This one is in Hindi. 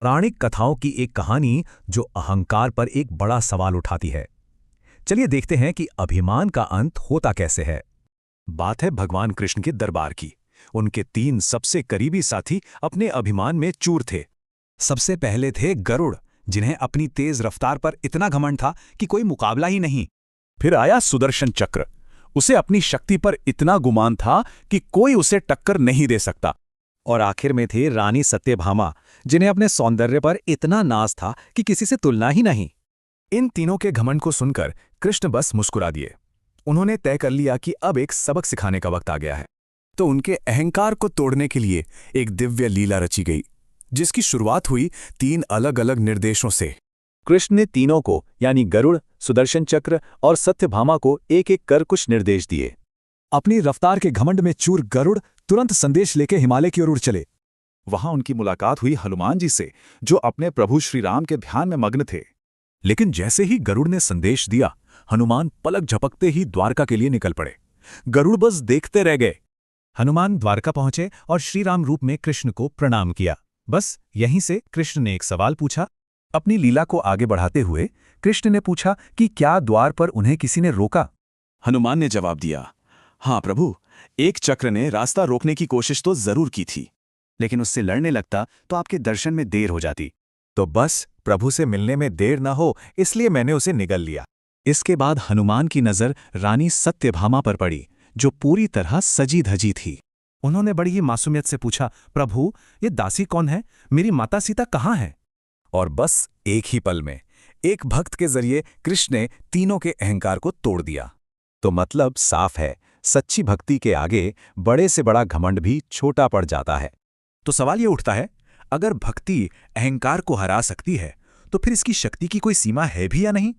पौराणिक कथाओं की एक कहानी जो अहंकार पर एक बड़ा सवाल उठाती है। चलिए देखते हैं कि अभिमान का अंत होता कैसे है। बात है भगवान कृष्ण के दरबार की। उनके 3 सबसे करीबी साथी अपने अभिमान में चूर थे। सबसे पहले थे गरुड़, जिन्हें अपनी तेज रफ्तार पर इतना घमंड था कि कोई मुकाबला ही नहीं। फिर आया सुदर्शन चक्र। उसे अपनी शक्ति पर इतना गुमान था कि कोई उसे टक्कर नहीं दे सकता। और आखिर में थे रानी सत्यभामा, जिन्हें अपने सौंदर्य पर इतना नाज था कि किसी से तुलना ही नहीं। इन तीनों के घमंड को सुनकर कृष्ण बस मुस्कुरा दिए। उन्होंने तय कर लिया कि अब एक सबक सिखाने का वक्त आ गया है। तो उनके अहंकार को तोड़ने के लिए एक दिव्य लीला रची गई, जिसकी शुरुआत हुई 3 अलग-अलग निर्देशों से। कृष्ण ने तीनों को, यानी गरुड़, सुदर्शन चक्र और सत्यभामा को एक-एक कर कुछ निर्देश दिए। अपनी रफ्तार के घमंड में चूर गरुड़ तुरंत संदेश लेके हिमालय की ओर उड़ चले। वहां उनकी मुलाकात हुई हनुमान जी से, जो अपने प्रभु श्री राम के ध्यान में मग्न थे। लेकिन जैसे ही गरुड़ ने संदेश दिया, हनुमान पलक झपकते ही द्वारका के लिए निकल पड़े। गरुड़ बस देखते रह गए। हनुमान द्वारका पहुंचे और श्री राम रूप में कृष्ण को प्रणाम किया। बस यहीं से कृष्ण ने एक सवाल पूछा। अपनी लीला को आगे बढ़ाते हुए कृष्ण ने पूछा कि क्या द्वार पर उन्हें किसी ने रोका। हनुमान ने जवाब दिया, हाँ प्रभु, एक चक्र ने रास्ता रोकने की कोशिश तो जरूर की थी, लेकिन उससे लड़ने लगता तो आपके दर्शन में देर हो जाती। तो बस प्रभु से मिलने में देर न हो, इसलिए मैंने उसे निगल लिया। इसके बाद हनुमान की नजर रानी सत्यभामा पर पड़ी, जो पूरी तरह सजी धजी थी। उन्होंने बड़ी ही मासूमियत से पूछा, प्रभु, ये दासी कौन है? मेरी माता सीता कहाँ है? और बस एक ही पल में एक भक्त के जरिए कृष्ण ने तीनों के अहंकार को तोड़ दिया। तो मतलब साफ है, सच्ची भक्ति के आगे बड़े से बड़ा घमंड भी छोटा पड़ जाता है। तो सवाल ये उठता है, अगर भक्ति अहंकार को हरा सकती है, तो फिर इसकी शक्ति की कोई सीमा है भी या नहीं?